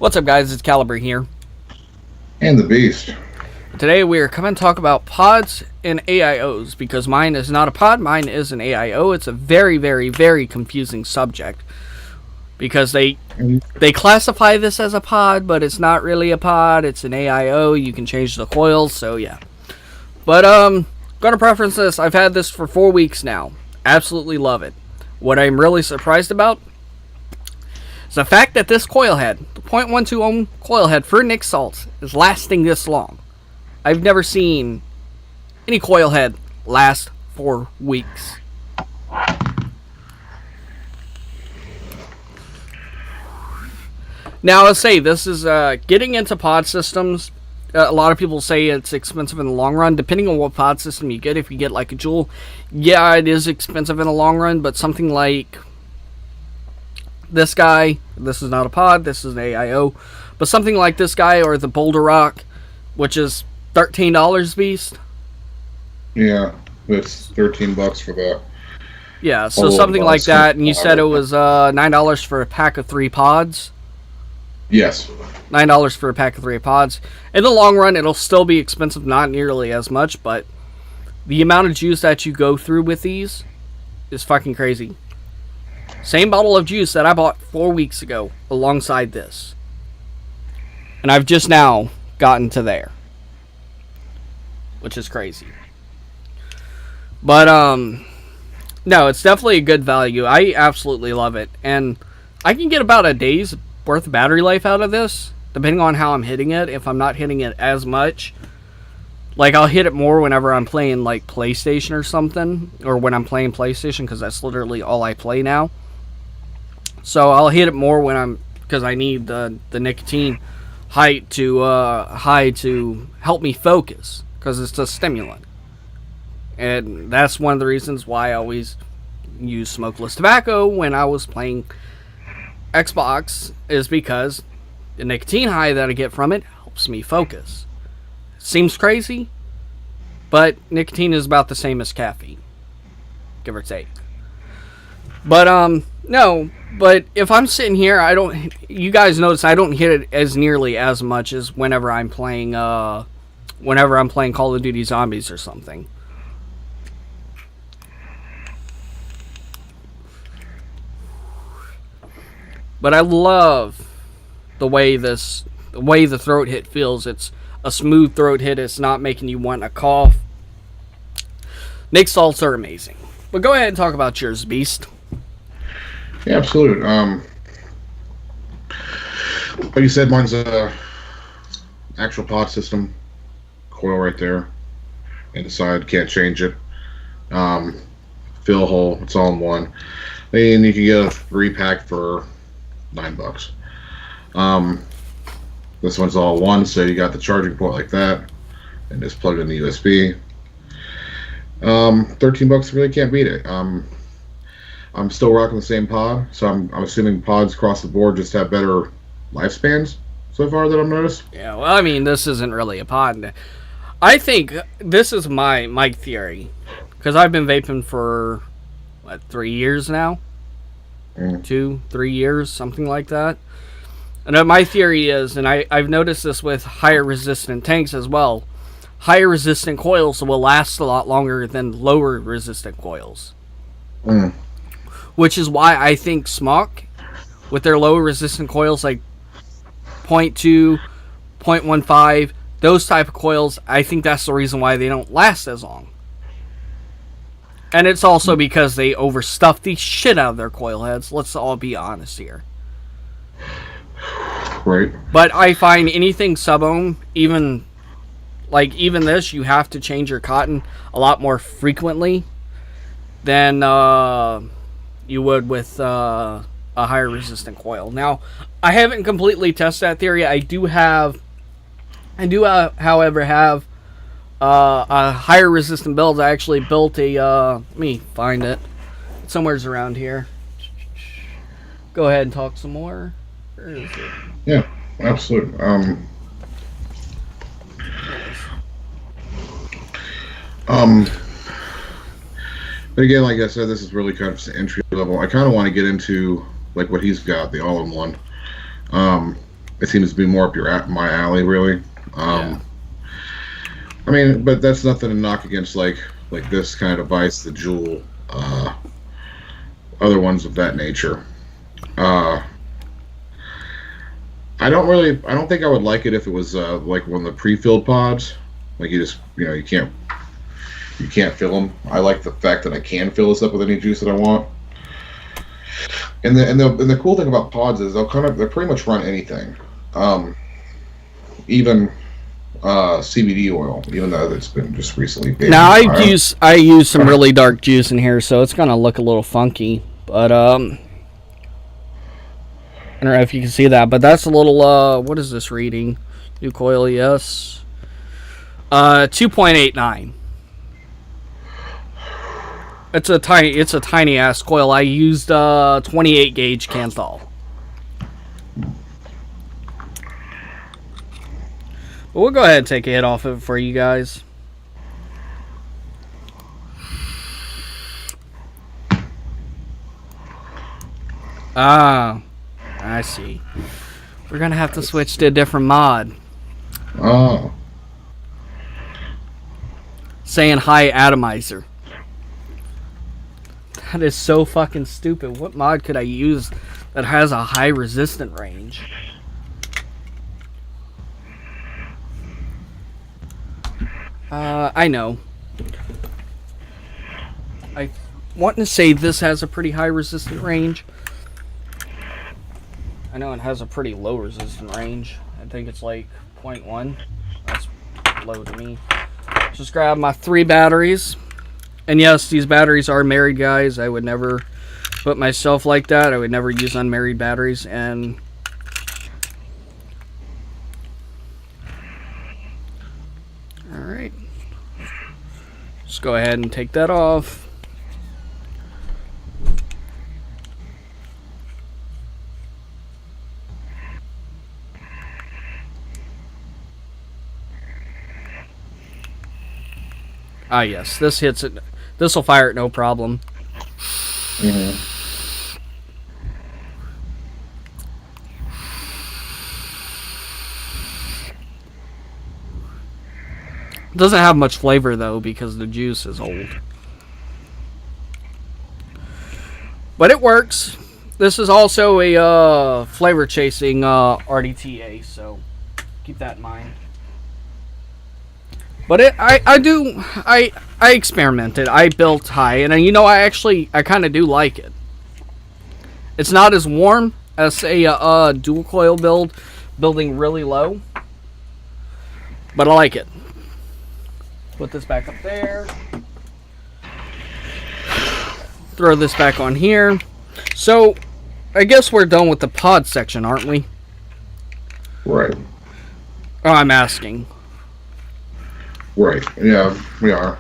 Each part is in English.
What's up, guys? It's Caliber here. And the Beast. Today we are coming to talk about pods and AIOs because mine is not a pod, mine is an AIO. It's a very, very, very confusing subject because they classify this as a pod, but it's not really a pod. It's an AIO. You can change the coils, so yeah. But gonna preference this. I've had this for 4 weeks now. Absolutely love it. What I'm really surprised about is the fact that this coil head, the 0.12 ohm coil head for Nick Salts, is lasting this long. I've never seen any coil head last 4 weeks. Now, I'll say this is getting into pod systems. A lot of people say it's expensive in the long run, depending on what pod system you get. If you get like a Joule, yeah, it is expensive in the long run, but something like this guy, this is not a pod, this is an AIO, but something like this guy or the Boulder Rock, which is $13, Beast. Yeah, it's $13 for that. Yeah, so something like that, and you said it was $9 for a pack of 3 pods. Yes. $9 for a pack of 3 pods. In the long run, it'll still be expensive, not nearly as much, but the amount of juice that you go through with these is fucking crazy. Same bottle of juice that I bought 4 weeks ago alongside this. And I've just now gotten to there. Which is crazy. But, no, it's definitely a good value. I absolutely love it. And I can get about a day's worth of battery life out of this, depending on how I'm hitting it. If I'm not hitting it as much, like I'll hit it more whenever I'm playing like PlayStation or something, or when I'm playing PlayStation, because that's literally all I play now. So I'll hit it more when because I need the nicotine high to help me focus, because it's a stimulant. And that's one of the reasons why I always use smokeless tobacco when I was playing Xbox, is because the nicotine high that I get from it helps me focus. Seems crazy, but nicotine is about the same as caffeine, give or take. But no, but if I'm sitting here, you guys notice I don't hit it as nearly as much as whenever I'm playing Call of Duty Zombies or something. But I love the way the throat hit feels. It's a smooth throat hit. It's not making you want to cough. Nick Salts are amazing. But go ahead and talk about yours, Beast. Yeah, absolutely. Like you said, mine's a actual pod system coil right there. Inside, can't change it. Fill hole, it's all in one. And you can get a 3-pack for $9. This one's all one, so you got the charging port like that, and just plug it in the USB. $13 really can't beat it. I'm still rocking the same pod, so I'm assuming pods across the board just have better lifespans so far that I've noticed. Yeah, well, I mean, this isn't really a pod. I think this is my theory, because I've been vaping for 3 years now. 2-3 years, something like that. And my theory is, and I've noticed this with higher resistant tanks as well, higher resistant coils will last a lot longer than lower resistant coils. Which is why I think Smok, with their lower resistant coils like 0.2, 0.15, those type of coils, I think that's the reason why they don't last as long. And it's also because they overstuff the shit out of their coil heads. Let's all be honest here. Right. But I find anything sub-ohm, even this, you have to change your cotton a lot more frequently than you would with a higher resistant coil. Now, I haven't completely tested that theory. I do, however, have a higher resistant build. I actually built a, let me find it. It's somewhere's around here. Go ahead and talk some more. Where is it? Yeah, absolutely. But again, like I said, this is really kind of entry level. I kind of want to get into like what he's got, the all-in-one. it seems to be more up my alley, really. Yeah. I mean, but that's nothing to knock against like this kind of device, the Juul, other ones of that nature. I don't think I would like it if it was like one of the pre-filled pods. Like you can't fill them. I like the fact that I can fill this up with any juice that I want. And the cool thing about pods is they'll pretty much run anything, even CBD oil, even though it's been just recently banned. Now I use some really dark juice in here, so it's gonna look a little funky, but I don't know if you can see that, but that's a little what is this reading? New coil, yes. 2.89. It's a tiny ass coil. I used 28 gauge Kanthal. But we'll go ahead and take a hit off of it for you guys. Ah, I see. We're gonna have to switch to a different mod. Oh. Saying hi, Atomizer. That is so fucking stupid. What mod could I use that has a high resistant range? I know. I want to say this has a pretty high resistant range. I know it has a pretty low resistant range. I think it's like 0.1. That's low to me. Just grab my 3 batteries. And yes, these batteries are married, guys. I would never put myself like that. I would never use unmarried batteries. And alright. Just go ahead and take that off. Ah, yes, this hits it. This will fire it no problem. Mm-hmm. Doesn't have much flavor though because the juice is old. But it works. This is also a flavor chasing RDTA, so keep that in mind. But I experimented. I built high, and I kind of do like it. It's not as warm as a dual coil building really low, but I like it. Put this back up there. Throw this back on here. So, I guess we're done with the pod section, aren't we? Right. Oh, I'm asking. Right. Yeah, we are.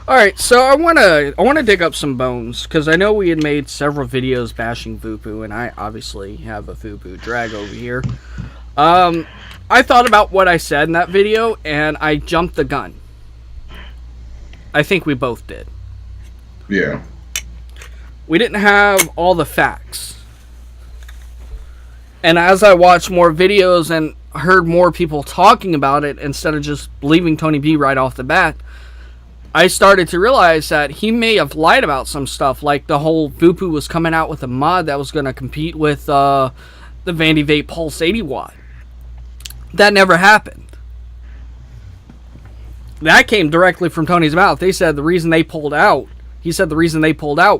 Alright, so I wanna dig up some bones, because I know we had made several videos bashing Voopoo, and I obviously have a Voopoo drag over here. I thought about what I said in that video, and I jumped the gun. I think we both did. Yeah. We didn't have all the facts. And as I watched more videos and heard more people talking about it, instead of just believing Tony B right off the bat, I started to realize that he may have lied about some stuff, like the whole Voopoo was coming out with a mod that was going to compete with the Vandy Vape Pulse 80 watt. That never happened. That came directly from Tony's mouth. They said the reason they pulled out,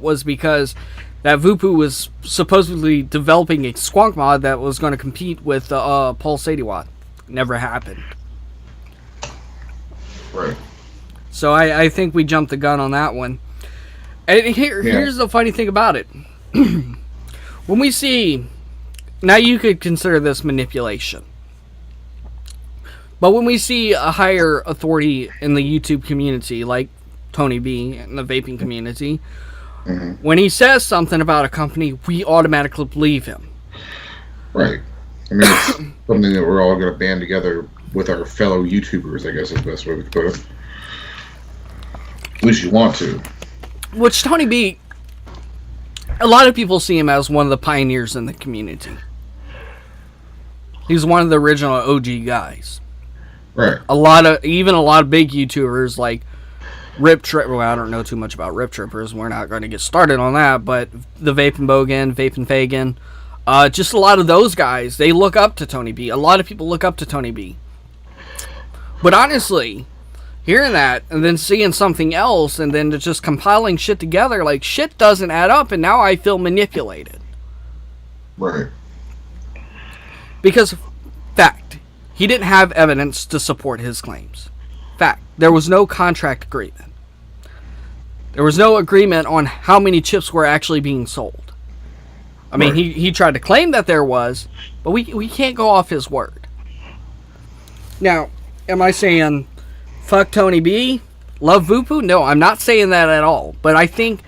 was because that Voopoo was supposedly developing a Squonk mod that was going to compete with the Pulse 80 watt. Never happened. Right. So I think we jumped the gun on that one. And here's the funny thing about it. When we see... Now you could consider this manipulation. But when we see a higher authority in the YouTube community, like Tony B and the vaping community, mm-hmm. when he says something about a company, we automatically believe him. Right. I mean, it's something that we're all going to band together with our fellow YouTubers, I guess is the best way we could put it. At least you want to. Which Tony B, a lot of people see him as one of the pioneers in the community. He's one of the original OG guys. Right. A lot of big YouTubers like Rip Trip. Well, I don't know too much about Rip Trippers. We're not going to get started on that. But the Vaping Bogan, Vaping Fagan, just a lot of those guys. They look up to Tony B. A lot of people look up to Tony B. But honestly, hearing that and then seeing something else and then just compiling shit together, like shit doesn't add up, and now I feel manipulated. Right. Because, fact, he didn't have evidence to support his claims. Fact, there was no contract agreement. There was no agreement on how many chips were actually being sold. I mean, Right. he tried to claim that there was, but we can't go off his word. Now, am I saying fuck Tony B? Love Vupu? No, I'm not saying that at all. But I think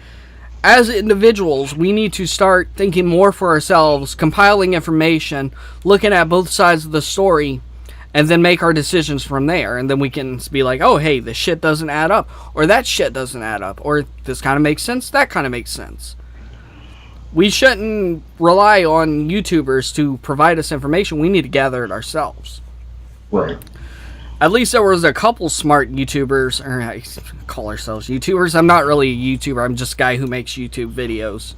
as individuals, we need to start thinking more for ourselves, compiling information, looking at both sides of the story, and then make our decisions from there. And then we can be like, oh, hey, this shit doesn't add up, or that shit doesn't add up, or this kind of makes sense, that kind of makes sense. We shouldn't rely on YouTubers to provide us information. We need to gather it ourselves. Right. At least there was a couple smart YouTubers, or I call ourselves YouTubers. I'm not really a YouTuber. I'm just a guy who makes YouTube videos.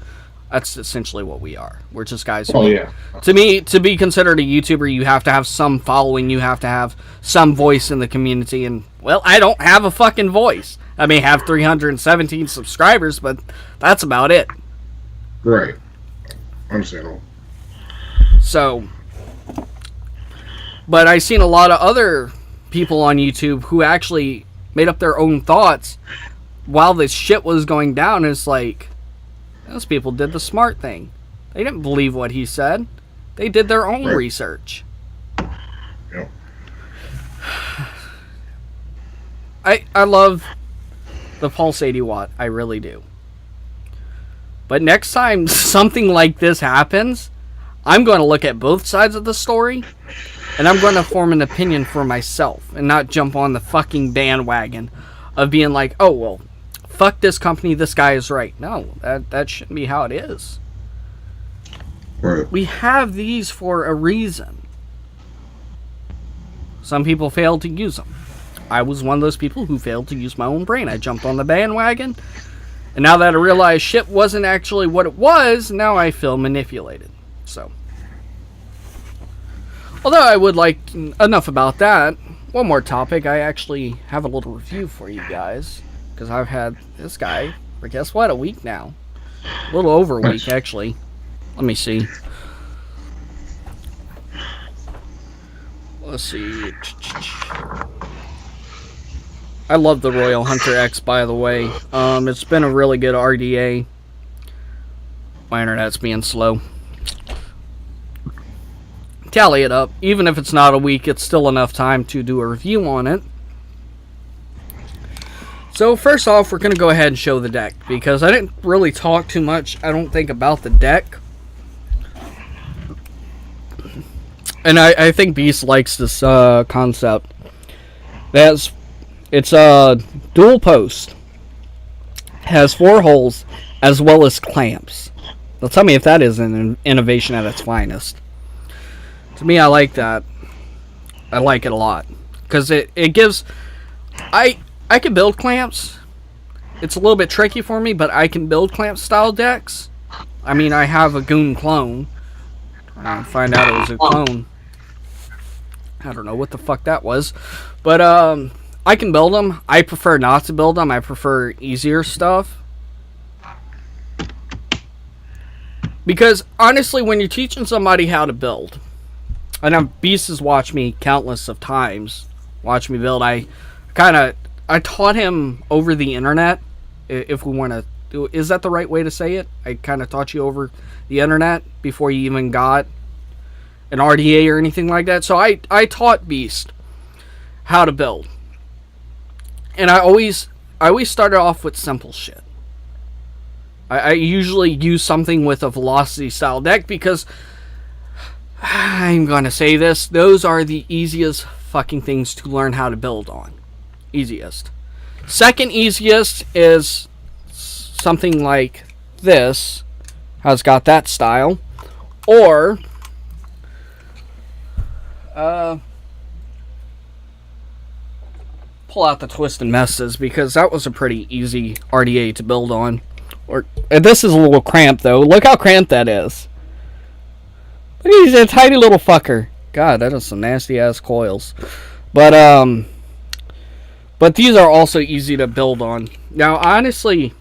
That's essentially what we are. We're just guys who... Oh, yeah. To me, to be considered a YouTuber, you have to have some following. You have to have some voice in the community. And, well, I don't have a fucking voice. I may have 317 subscribers, but that's about it. Right. Understandable. So... But I've seen a lot of other people on YouTube who actually made up their own thoughts while this shit was going down. It's like, those people did the smart thing. They didn't believe what he said. They did their own research. Yep. I love the Pulse 80 watt. I really do. But next time something like this happens, I'm going to look at both sides of the story. And I'm going to form an opinion for myself and not jump on the fucking bandwagon of being like, oh, well, fuck this company, this guy is right. No, that shouldn't be how it is. Right. We have these for a reason. Some people fail to use them. I was one of those people who failed to use my own brain. I jumped on the bandwagon, and now that I realize shit wasn't actually what it was, now I feel manipulated. So... Although I would like, enough about that, one more topic. I actually have a little review for you guys. Because I've had this guy for, guess what, a week now. A little over a week, actually. Let me see. Let's see. I love the Royal Hunter X, by the way. It's been a really good RDA. My internet's being slow. Tally it up. Even if it's not a week, it's still enough time to do a review on it. So first off, we're going to go ahead and show the deck, because I didn't really talk too much, I don't think, about the deck. And I think Beast likes this concept. It's a dual post. Has 4 holes, as well as clamps. Now tell me if that is an innovation at its finest. To me, I like that. I like it a lot. Because it gives... I can build clamps. It's a little bit tricky for me, but I can build clamp style decks. I mean, I have a Goon clone. I find out it was a clone. I don't know what the fuck that was. But I can build them. I prefer not to build them. I prefer easier stuff. Because, honestly, when you're teaching somebody how to build... I know Beast has watched me countless of times. Watch me build. I taught him over the internet. If we want to do, is that the right way to say it? I kind of taught you over the internet before you even got an RDA or anything like that. So I taught Beast how to build, and I always started off with simple shit. I usually use something with a velocity style deck because I'm gonna say this, those are the easiest fucking things to learn how to build on. Easiest. Second easiest is something like this. Has got that style. Or Pull out the Twisted Messes because that was a pretty easy RDA to build on. This is a little cramped though. Look how cramped that is. Look, he's a tiny little fucker. God, that is some nasty ass coils. But these are also easy to build on. Now, honestly,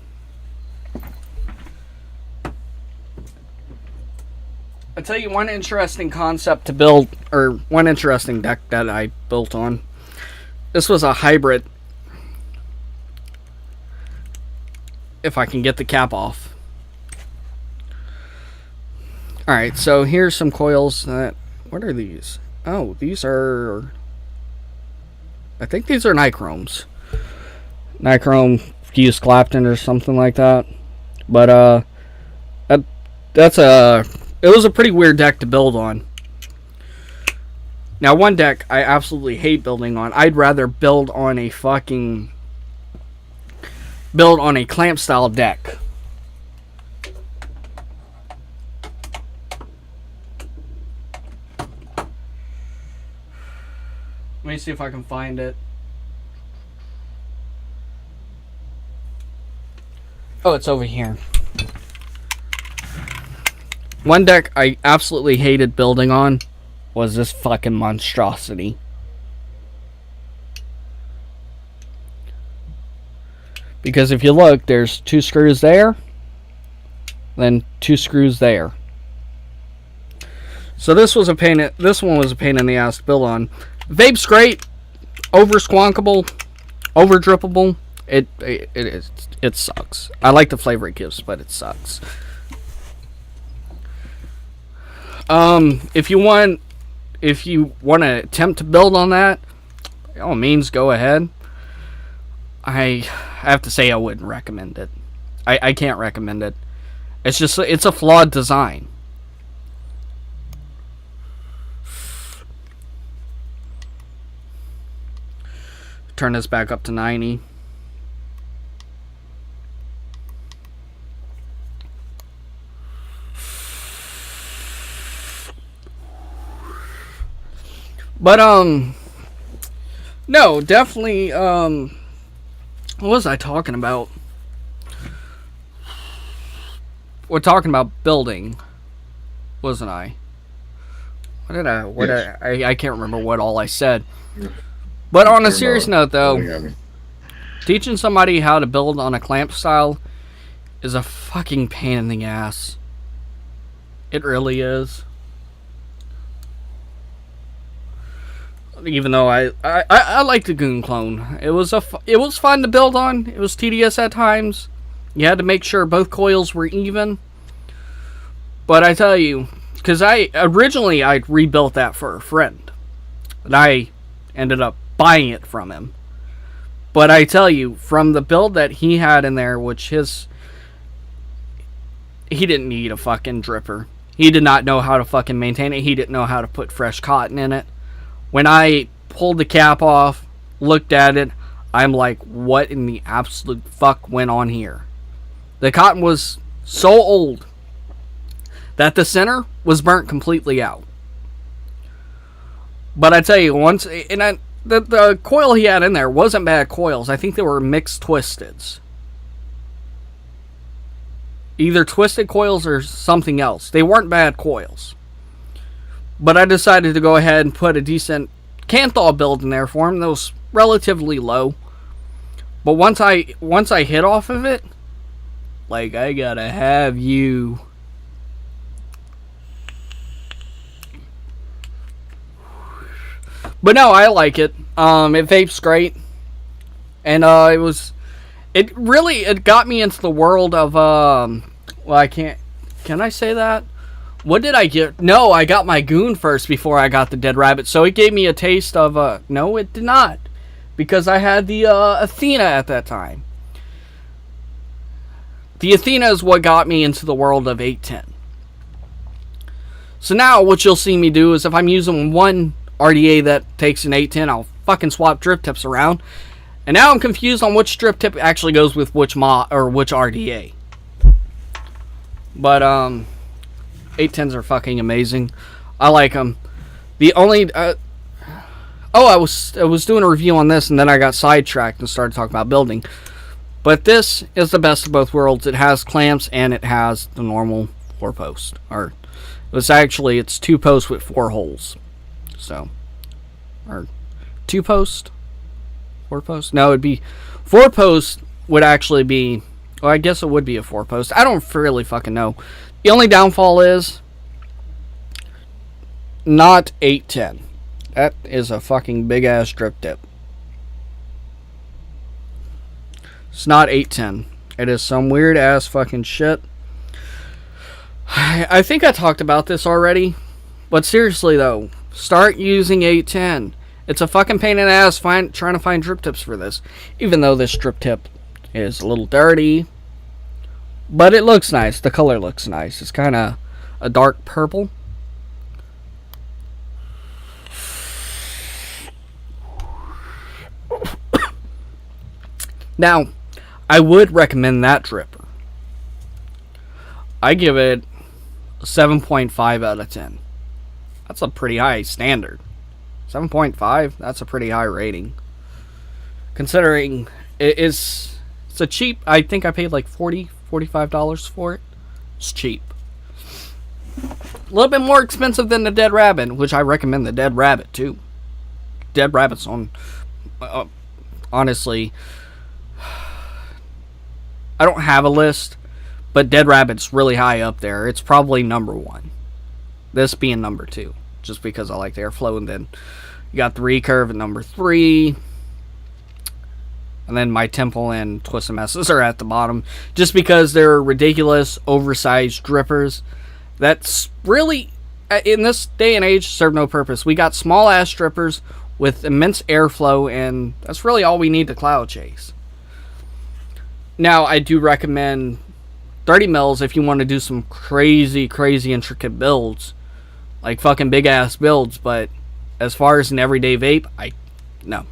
I'll tell you one interesting concept to build, or one interesting deck that I built on. This was a hybrid. If I can get the cap off. Alright, so here's some coils that... What are these? Oh, these are... I think these are Nichromes. Nichrome fused Clapton or something like that. But, that's a... It was a pretty weird deck to build on. Now, one deck I absolutely hate building on. I'd rather build on a fucking... Build on a clamp style deck. Let me see if I can find it. Oh, it's over here. One deck I absolutely hated building on was this fucking monstrosity. Because if you look, there's 2 screws there, then 2 screws there. So this was a pain. This one was a pain in the ass to build on. Vape's great, over squonkable, over drippable. It sucks. I like the flavor it gives, but it sucks. If you want to attempt to build on that, by all means, go ahead. I have to say I wouldn't recommend it. I can't recommend it. It's just, it's a flawed design. Turn this back up to 90. But, no, definitely, what was I talking about? We're talking about building, wasn't I? I can't remember what all I said. But on a serious note, though, teaching somebody how to build on a clamp style is a fucking pain in the ass. It really is. Even though I like the Goon Clone, it was fun to build on. It was tedious at times. You had to make sure both coils were even. But I tell you, because I rebuilt that for a friend, and I ended up buying it from him. But I tell you, from the build that he had in there, which he didn't need a fucking dripper. He did not know how to fucking maintain it. He didn't know how to put fresh cotton in it. When I pulled the cap off, looked at it, I'm like, what in the absolute fuck went on here? The cotton was so old that the center was burnt completely out. But I tell you, the coil he had in there wasn't bad coils. I think they were mixed twisteds. Either twisted coils or something else. They weren't bad coils. But I decided to go ahead and put a decent Kanthal build in there for him that was relatively low. But once I hit off of it, like, I gotta have you. But no, I like it. It vapes great. And it got me into the world of well, can I say that? What did I get? No, I got my Goon first before I got the Dead Rabbit. So it gave me a taste of no, it did not. Because I had the Athena at that time. The Athena is what got me into the world of 810. So now what you'll see me do is if I'm using one RDA that takes an 810, I'll fucking swap drip tips around. And now I'm confused on which drip tip actually goes with which mod or which RDA. But 810s are fucking amazing. I like them. The only I was doing a review on this and then I got sidetracked and started talking about building. But this is the best of both worlds. It has clamps and it has the normal 4-post. Or it's 2 posts with 4 holes. So, or 2 post, 4 post. No, it'd be 4 post would actually be. Well, I guess it would be a 4 post. I don't really fucking know. The only downfall is not 810. That is a fucking big ass drip tip. It's not 810. It is some weird ass fucking shit. I think I talked about this already. But seriously though, start using 810. It's a fucking pain in the ass trying to find drip tips for this. Even though this drip tip is a little dirty. But it looks nice. The color looks nice. It's kind of a dark purple. Now, I would recommend that dripper. I give it a 7.5 out of 10. That's a pretty high standard. 7.5, that's a pretty high rating. Considering it's a cheap, I think I paid like $45 for it. It's cheap. A little bit more expensive than the Dead Rabbit, which I recommend the Dead Rabbit too. Dead Rabbit's on, honestly, I don't have a list, but Dead Rabbit's really high up there. It's probably number 1. This being number 2, just because I like the airflow. And then you got the recurve at number 3. And then my Temple and Twisted Messes are at the bottom, just because they're ridiculous, oversized drippers. That's really, in this day and age, serve no purpose. We got small ass drippers with immense airflow, and that's really all we need to cloud chase. Now, I do recommend 30 mils if you want to do some crazy intricate builds. Like fucking big ass builds, but as far as an everyday vape, no.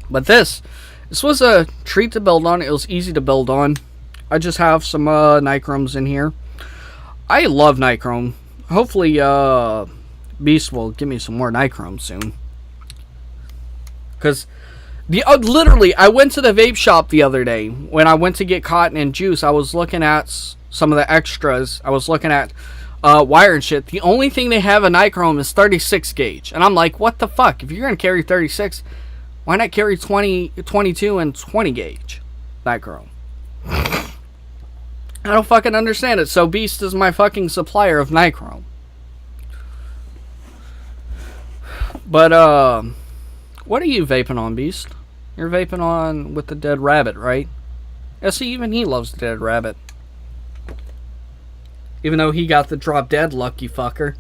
But this was a treat to build on. It was easy to build on. I just have some nichromes in here. I love nichrome. Hopefully Beast will give me some more nichrome soon. Because literally, I went to the vape shop the other day. When I went to get cotton and juice, I was looking at some of the extras. I was looking at wire and shit. The only thing they have in nichrome is 36 gauge. And I'm like, what the fuck? If you're going to carry 36, why not carry 20, 22, and 20 gauge nichrome? I don't fucking understand it. So Beast is my fucking supplier of nichrome. But, what are you vaping on, Beast? You're vaping on with the Dead Rabbit, right? Yeah, see, even he loves the Dead Rabbit. Even though he got the Drop Dead, lucky fucker.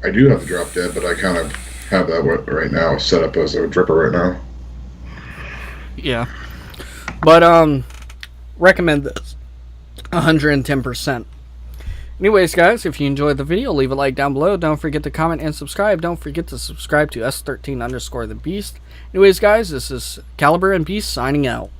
I do have the Drop Dead, but I kind of have that right now set up as a dripper right now. Yeah. But, recommend this. 110%. Anyways, guys, if you enjoyed the video, leave a like down below. Don't forget to comment and subscribe. Don't forget to subscribe to S13_the Beast. Anyways, guys, this is Caliber and Beast signing out.